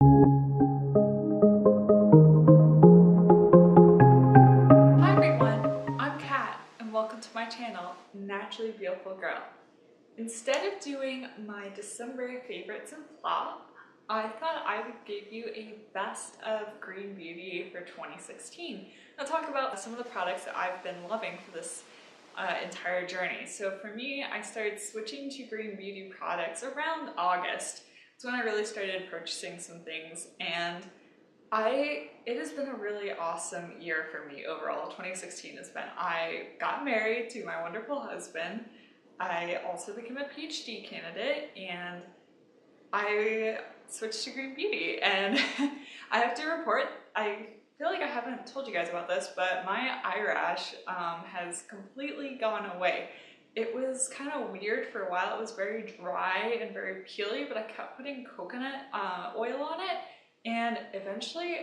Hi everyone, I'm Kat and welcome to my channel, Naturally Beautiful Girl. Instead of doing my December favorites and flop, I thought I would give you a best of Green Beauty for 2016. I'll talk about some of the products that I've been loving for this entire journey. So for me, I started switching to Green Beauty products around August. It's when I really started purchasing some things, and it has been a really awesome year for me overall. 2016 has been, I got married to my wonderful husband. I also became a PhD candidate, and I switched to Green Beauty. And I have to report, I feel like I haven't told you guys about this, but my eye rash has completely gone away. It was kind of weird for a while. It was very dry and very peely, but I kept putting coconut oil on it. And eventually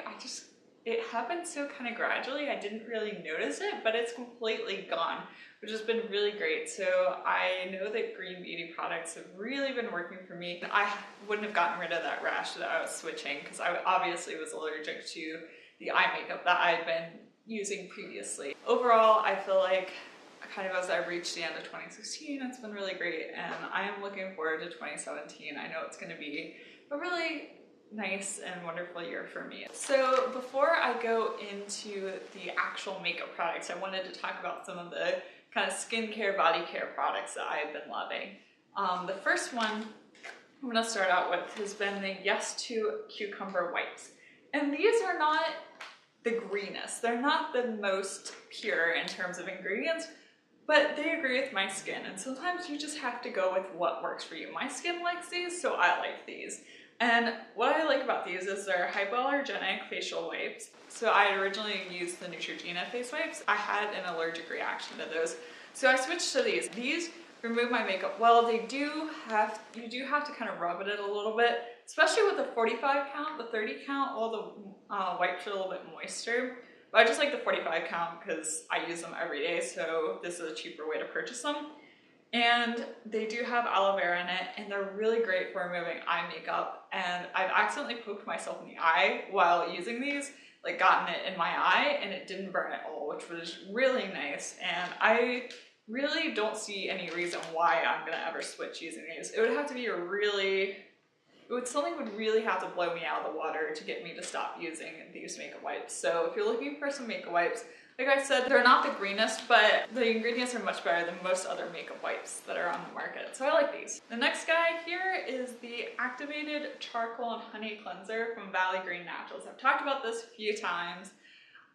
it happened so kind of gradually, I didn't really notice it, but it's completely gone, which has been really great. So I know that Green Beauty products have really been working for me. I wouldn't have gotten rid of that rash that I was switching, because I obviously was allergic to the eye makeup that I had been using previously. Overall, I feel like kind of as I reached the end of 2016, it's been really great, and I am looking forward to 2017. I know it's going to be a really nice and wonderful year for me. So before I go into the actual makeup products, I wanted to talk about some of the kind of skincare, body care products that I've been loving. The first one I'm going to start out with has been the Yes to Cucumber Wipes. And these are not the greenest. They're not the most pure in terms of ingredients, but they agree with my skin. And sometimes you just have to go with what works for you. My skin likes these, so I like these. And what I like about these is they're hypoallergenic facial wipes. So I had originally used the Neutrogena face wipes. I had an allergic reaction to those, so I switched to these. These remove my makeup. Well, you do have to kind of rub it a little bit, especially with the 45 count. The 30 count, all the wipes are a little bit moister. But I just like the 45 count because I use them every day, so this is a cheaper way to purchase them. And they do have aloe vera in it, and they're really great for removing eye makeup. And I've accidentally poked myself in the eye while using these, like gotten it in my eye, and it didn't burn at all, which was really nice. And I really don't see any reason why I'm gonna ever switch using these. It would have to be something would really have to blow me out of the water to get me to stop using these makeup wipes. So if you're looking for some makeup wipes, like I said, they're not the greenest, but the ingredients are much better than most other makeup wipes that are on the market. So I like these. The next guy here is the Activated Charcoal and Honey Cleanser from Valley Green Naturals. I've talked about this a few times.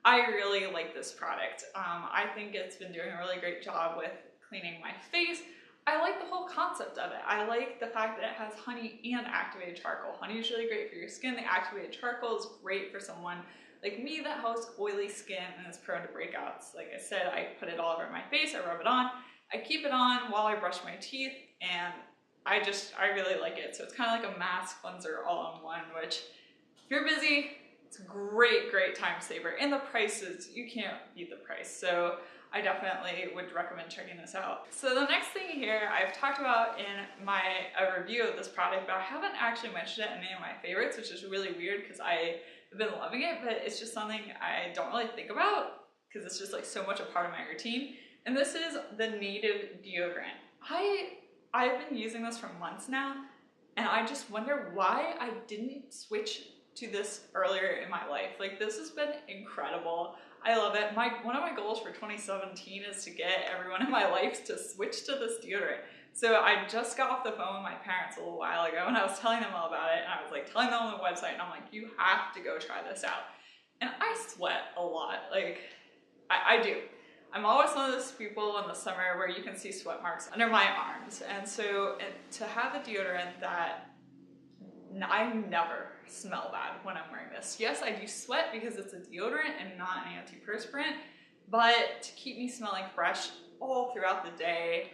I really like this product. I think it's been doing a really great job with cleaning my face. I like the whole concept of it. I like the fact that it has honey and activated charcoal. Honey is really great for your skin. The activated charcoal is great for someone like me that has oily skin and is prone to breakouts. Like I said, I put it all over my face, I rub it on, I keep it on while I brush my teeth, and I really like it. So it's kind of like a mask cleanser all in one, which if you're busy, it's a great, great time saver. And the prices, you can't beat the price. So I definitely would recommend checking this out. So the next thing here I've talked about in a review of this product, but I haven't actually mentioned it in any of my favorites, which is really weird because I have been loving it, but it's just something I don't really think about because it's just like so much a part of my routine. And this is the Native Deodorant. I've been using this for months now, and I just wonder why I didn't switch to this earlier in my life. Like, this has been incredible. I love it. One of my goals for 2017 is to get everyone in my life to switch to this deodorant. So I just got off the phone with my parents a little while ago, and I was telling them all about it, and I was like telling them on the website, and I'm like, you have to go try this out. And I sweat a lot. Like, I do. I'm always one of those people in the summer where you can see sweat marks under my arms. And so to have a deodorant that I never smell bad when I'm wearing this. Yes, I do sweat because it's a deodorant and not an antiperspirant, but to keep me smelling fresh all throughout the day,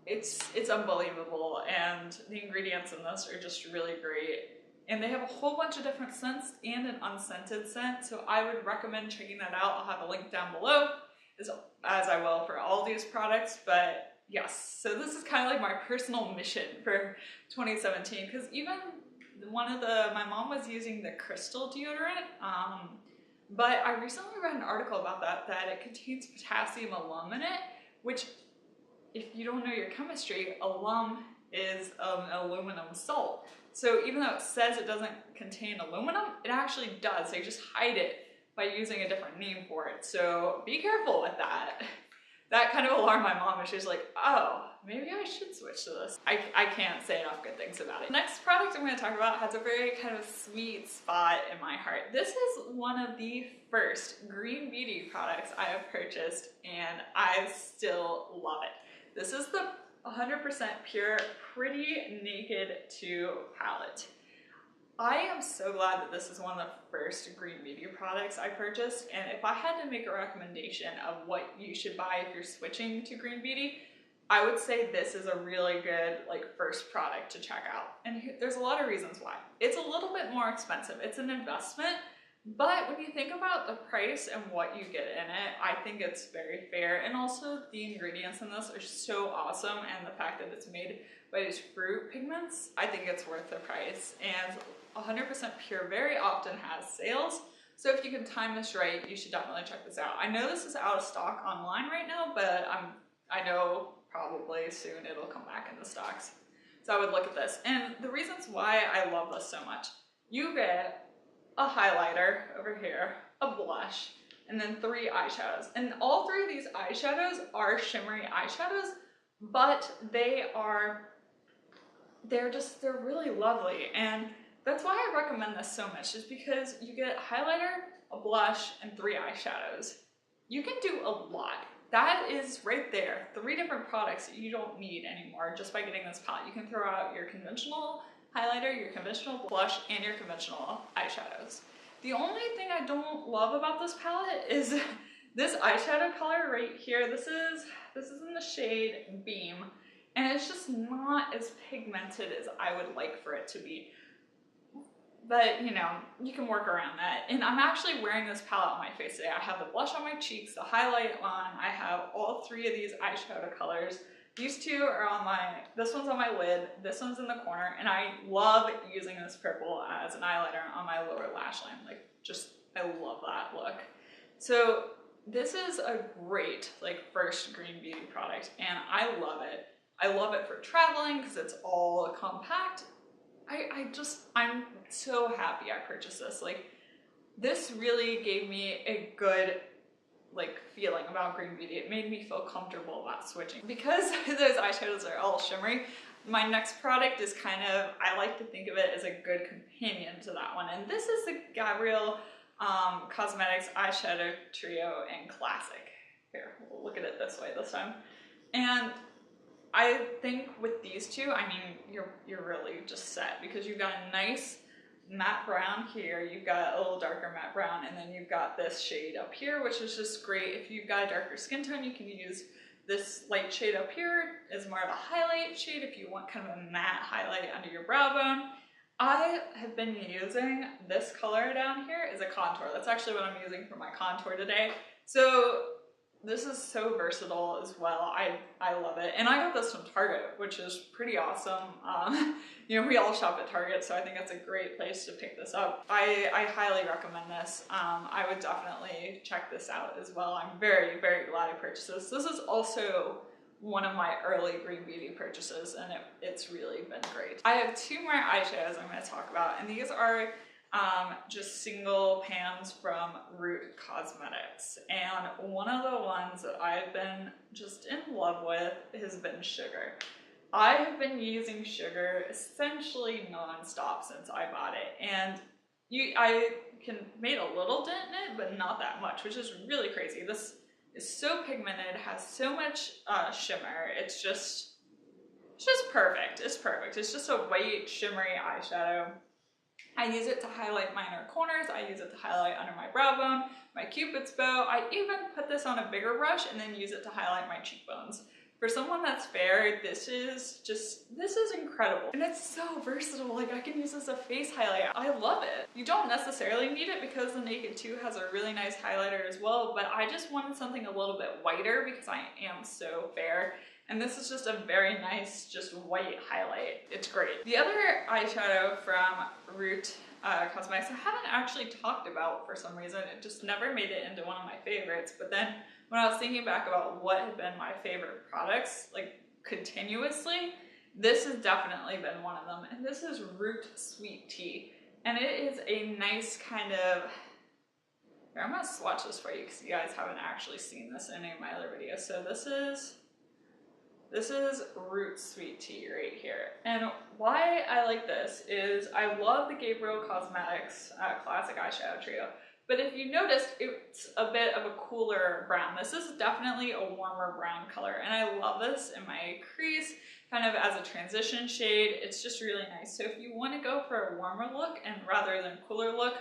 it's unbelievable. And the ingredients in this are just really great. And they have a whole bunch of different scents and an unscented scent, so I would recommend checking that out. I'll have a link down below, as I will for all these products. But yes, so this is kind of like my personal mission for 2017, because even my mom was using the crystal deodorant, but I recently read an article about that it contains potassium alum in it, which, if you don't know your chemistry, alum is an aluminum salt. So even though it says it doesn't contain aluminum, it actually does. They just hide it by using a different name for it. So be careful with that. That kind of alarmed my mom, and she was like, oh, maybe I should switch to this. I can't say enough good things about it. The next product I'm going to talk about has a very kind of sweet spot in my heart. This is one of the first green beauty products I have purchased, and I still love it. This is the 100% pure Pretty Naked 2 palette. I am so glad that this is one of the first green beauty products I purchased, and if I had to make a recommendation of what you should buy if you're switching to green beauty, I would say this is a really good first product to check out. And there's a lot of reasons why. It's a little bit more expensive. It's an investment, but when you think about the price and what you get in it, I think it's very fair. And also the ingredients in this are so awesome, and the fact that it's made by these fruit pigments, I think it's worth the price. And 100% pure very often has sales, so if you can time this right, you should definitely check this out. I know this is out of stock online right now, but I know probably soon it'll come back in the stocks. So I would look at this. And the reasons why I love this so much: you get a highlighter over here, a blush, and then 3 eyeshadows. And all 3 of these eyeshadows are shimmery eyeshadows, but they're really lovely. And that's why I recommend this so much, is because you get a highlighter, a blush, and 3 eyeshadows. You can do a lot. That is right there, 3 different products that you don't need anymore just by getting this palette. You can throw out your conventional highlighter, your conventional blush, and your conventional eyeshadows. The only thing I don't love about this palette is this eyeshadow color right here. This is in the shade Beam, and it's just not as pigmented as I would like for it to be. But you know, you can work around that. And I'm actually wearing this palette on my face today. I have the blush on my cheeks, the highlight on, I have all 3 of these eyeshadow colors. These 2 are on this one's on my lid, this one's in the corner, and I love using this purple as an eyeliner on my lower lash line. I love that look. So this is a great first green beauty product, and I love it. I love it for traveling because it's all compact. I'm so happy I purchased this. This really gave me a good feeling about green beauty. It made me feel comfortable about switching. Because those eyeshadows are all shimmery, my next product is I like to think of it as a good companion to that one. And this is the Gabrielle Cosmetics Eyeshadow Trio in Classic. Here, we'll look at it this way this time. And I think with these 2, I mean, you're really just set, because you've got a nice matte brown here, you've got a little darker matte brown, and then you've got this shade up here, which is just great. If you've got a darker skin tone, you can use this light shade up here as more of a highlight shade if you want kind of a matte highlight under your brow bone. I have been using this color down here as a contour. That's actually what I'm using for my contour today. So this is so versatile as well. I love it. And I got this from Target, which is pretty awesome. You know, we all shop at Target, so I think that's a great place to pick this up. I highly recommend this. I would definitely check this out as well. I'm very, very glad I purchased this. This is also one of my early green beauty purchases, and it's really been great. I have 2 more eyeshadows I'm going to talk about, and these are just single pans from Root Cosmetics, and one of the ones that I've been just in love with has been Sugar. I have been using Sugar essentially non-stop since I bought it, and I made a little dent in it, but not that much, which is really crazy. This is so pigmented, has so much shimmer. It's just perfect. It's perfect. It's just a white shimmery eyeshadow. I use it to highlight my inner corners. I use it to highlight under my brow bone, my cupid's bow. I even put this on a bigger brush and then use it to highlight my cheekbones. For someone that's fair, this is incredible. And it's so versatile. I can use this as a face highlight. I love it. You don't necessarily need it because the Naked 2 has a really nice highlighter as well, but I just wanted something a little bit whiter because I am so fair. And this is just a very nice, just white highlight. It's great. The other eyeshadow from Root Cosmetics I haven't actually talked about for some reason. It just never made it into one of my favorites. But then when I was thinking back about what had been my favorite products, like continuously, this has definitely been one of them. And this is Root Sweet Tea. And it is a nice kind of, here, I'm gonna swatch this for you because you guys haven't actually seen this in any of my other videos. So this is Root Sweet Tea right here. And why I like this is I love the Gabriel Cosmetics Classic Eyeshadow Trio. But if you noticed, it's a bit of a cooler brown. This is definitely a warmer brown color. And I love this in my crease, kind of as a transition shade. It's just really nice. So if you want to go for a warmer look and rather than cooler look,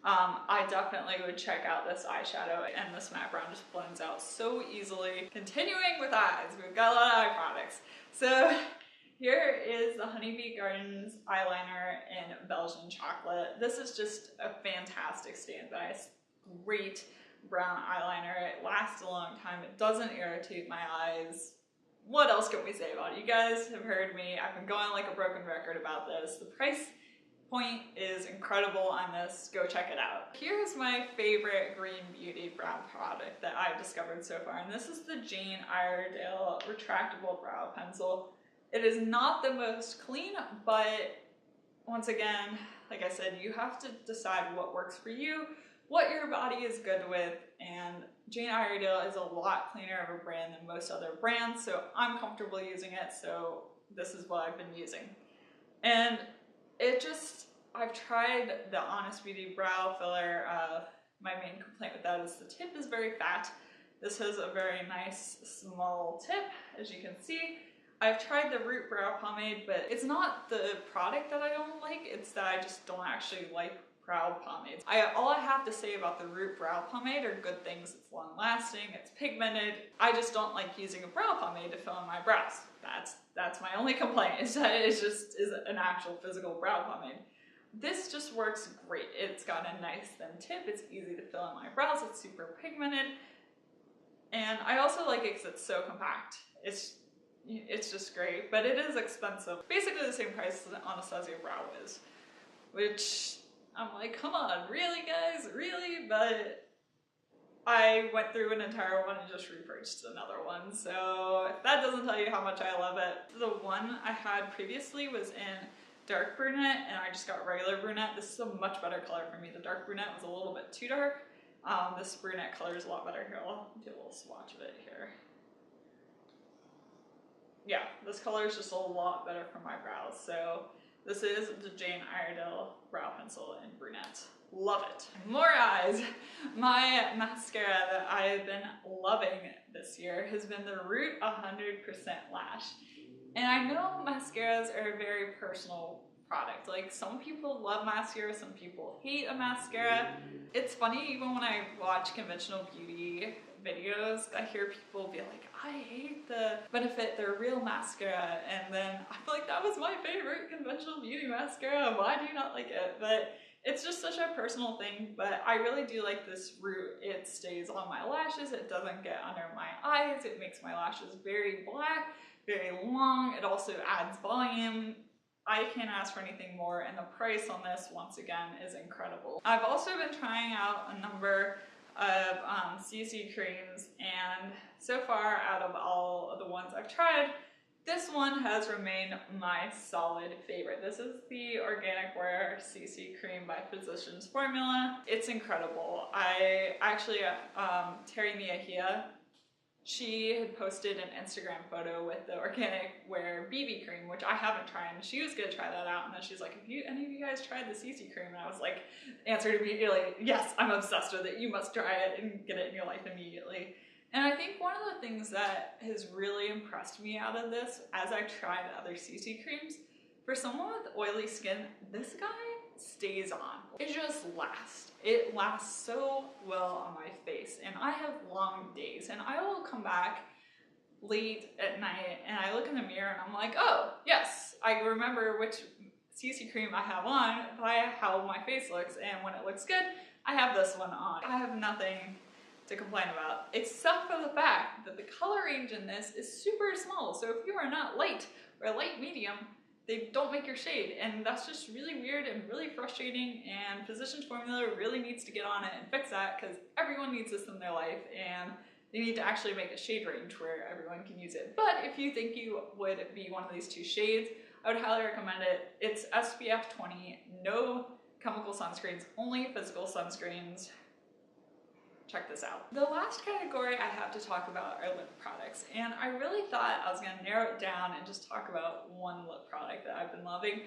I definitely would check out this eyeshadow, and this matte brown just blends out so easily. Continuing with eyes, we've got a lot of eye products. So here is the Honeybee Gardens eyeliner in Belgian chocolate. This is just a fantastic standby. Great brown eyeliner. It lasts a long time. It doesn't irritate my eyes. What else can we say about it? You guys have heard me. I've been going like a broken record about this. The price point is incredible on this. Go check it out. Here's my favorite Green Beauty brow product that I've discovered so far, and this is the Jane Iredale retractable brow pencil. It is not the most clean, but once again, like I said, you have to decide what works for you, what your body is good with, and Jane Iredale is a lot cleaner of a brand than most other brands, so I'm comfortable using it, so this is what I've been using. And it just, I've tried the Honest Beauty brow filler. My main complaint with that is the tip is very fat. This has a very nice small tip, as you can see. I've tried the Root brow pomade, but it's not the product that I don't like, it's that I just don't actually like brow pomades. All I have to say about the Root brow pomade are good things. It's long lasting, it's pigmented. I just don't like using a brow pomade to fill in my brows. That's my only complaint, is that it just is an actual physical brow pomade. This just works great. It's got a nice thin tip, it's easy to fill in my brows, it's super pigmented. And I also like it because it's so compact. It's just great, but it is expensive. Basically the same price as Anastasia Brow is, which I'm like, come on, really guys, really? But I went through an entire one and just repurchased another one, so if that doesn't tell you how much I love it. The one I had previously was in dark brunette, and I just got regular brunette. This is a much better color for me. The dark brunette was a little bit too dark. This brunette color is a lot better. Here, I'll do a little swatch of it here. Yeah, this color is just a lot better for my brows. So this is the Jane Iredale brow pencil in brunette. Love it. More eyes. My mascara that I have been loving this year has been the Root 100% Lash. And I know mascaras are a very personal product. Like, some people love mascara, some people hate a mascara. It's funny, even when I watch conventional beauty videos, I hear people be like, I hate the Benefit Their Real mascara, and then I feel like that was my favorite conventional beauty mascara. Why do you not like it? But it's just such a personal thing, but I really do like this Root. It stays on my lashes, it doesn't get under my eyes, it makes my lashes very black, very long, it also adds volume. I can't ask for anything more, and the price on this, once again, is incredible. I've also been trying out a number of CC creams, and so far, out of all of the ones I've tried, this one has remained my solid favorite. This is the Organic Wear CC cream by Physicians Formula. It's incredible. I actually, Terry Miyahia, she had posted an Instagram photo with the Organic Wear BB cream, which I haven't tried, and she was gonna try that out, and then she's like, have any of you guys tried the CC cream? And I was like, answered immediately, yes, I'm obsessed with it, you must try it and get it in your life immediately. And I think one of the things that has really impressed me out of this, as I tried other CC creams, for someone with oily skin, this guy stays on. It just lasts. It lasts so well on my face, and I have long days, and I will come back late at night and I look in the mirror and I'm like, oh yes, I remember which CC cream I have on by how my face looks, and when it looks good, I have this one on. I have nothing to complain about, except for the fact that the color range in this is super small. So if you are not light or light medium, they don't make your shade, and that's just really weird and really frustrating, and Physicians Formula really needs to get on it and fix that, because everyone needs this in their life, and they need to actually make a shade range where everyone can use it. But if you think you would be one of these two shades, I would highly recommend it. It's SPF 20, no chemical sunscreens, only physical sunscreens. Check this out. The last category I have to talk about are lip products, and I really thought I was going to narrow it down and just talk about one lip product that I've been loving,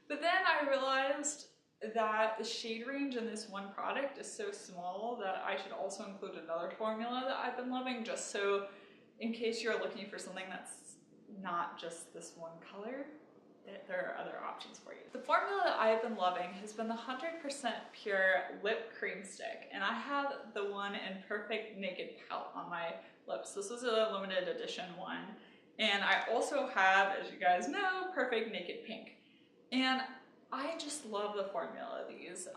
but then I realized that the shade range in this one product is so small that I should also include another formula that I've been loving, just so in case you're looking for something that's not just this one color, there are other options for you. The formula that I've been loving has been the 100% pure lip cream stick, and I have the one in Perfect Naked Pout on my lips. This is a limited edition one, and I also have, as you guys know, Perfect Naked Pink, and I just love the formula of these.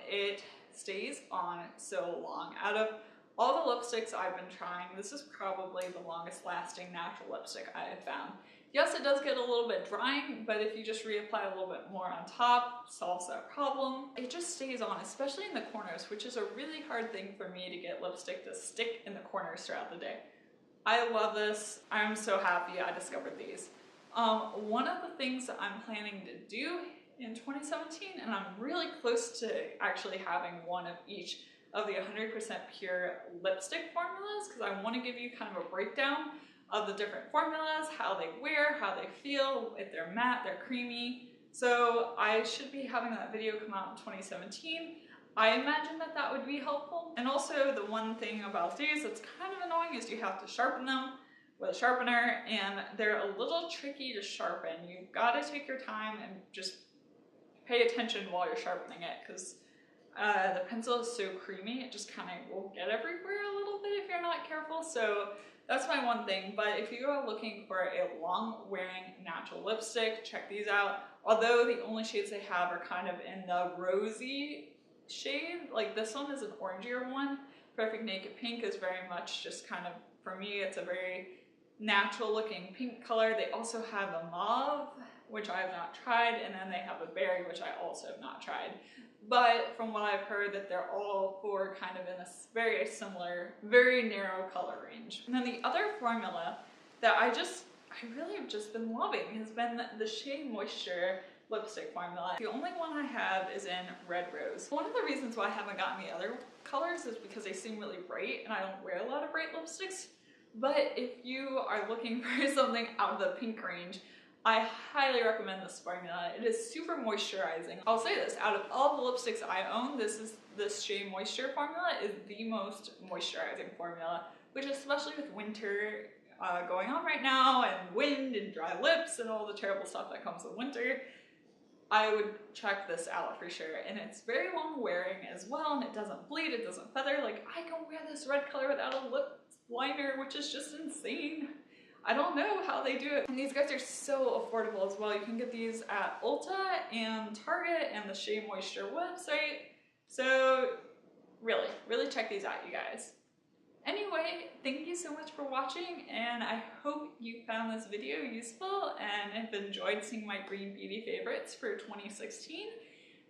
It stays on so long. Out of all the lipsticks I've been trying, this is probably the longest lasting natural lipstick I have found. Yes, it does get a little bit drying, but if you just reapply a little bit more on top, solves that problem. It just stays on, especially in the corners, which is a really hard thing for me to get lipstick to stick in the corners throughout the day. I love this. I'm so happy I discovered these. One of the things that I'm planning to do in 2017, and I'm really close to actually having one of each of the 100% pure lipstick formulas, because I want to give you kind of a breakdown of the different formulas, how they wear, how they feel, if they're matte, they're creamy. So I should be having that video come out in 2017. I imagine that that would be helpful. And also the one thing about these that's kind of annoying is you have to sharpen them with a sharpener, and they're a little tricky to sharpen. You've got to take your time and just pay attention while you're sharpening it, because the pencil is so creamy, it just kind of will get everywhere a little bit if you're not careful. So that's my one thing. But if you are looking for a long wearing natural lipstick, check these out. Although the only shades they have are kind of in the rosy shade, like this one is an orangier one. Perfect Naked Pink is very much just kind of, for me, it's a very natural looking pink color. They also have a mauve, which I have not tried, and then they have a berry, which I also have not tried. But from what I've heard, that they're all four kind of in a very similar, very narrow color range. And then the other formula that I really have just been loving has been the Shea Moisture lipstick formula. The only one I have is in Red Rose. One of the reasons why I haven't gotten the other colors is because they seem really bright, and I don't wear a lot of bright lipsticks. But if you are looking for something out of the pink range, I highly recommend this formula. It is super moisturizing. I'll say this, out of all the lipsticks I own, this Shea Moisture formula is the most moisturizing formula, which especially with winter going on right now, and wind and dry lips and all the terrible stuff that comes with winter, I would check this out for sure. And it's very long wearing as well, and it doesn't bleed, it doesn't feather. Like, I can wear this red color without a lip liner, which is just insane. I don't know how they do it. And these guys are so affordable as well. You can get these at Ulta and Target and the Shea Moisture website. So really, really check these out, you guys. Anyway, thank you so much for watching, and I hope you found this video useful and have enjoyed seeing my green beauty favorites for 2016.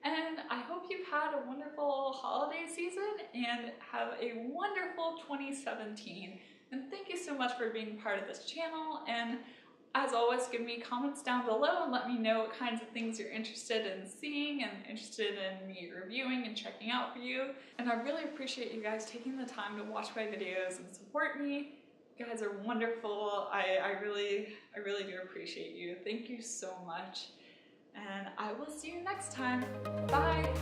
And I hope you've had a wonderful holiday season and have a wonderful 2017. And thank you so much for being part of this channel. And as always, give me comments down below and let me know what kinds of things you're interested in seeing and interested in me reviewing and checking out for you. And I really appreciate you guys taking the time to watch my videos and support me. You guys are wonderful. I really do appreciate you. Thank you so much. And I will see you next time. Bye.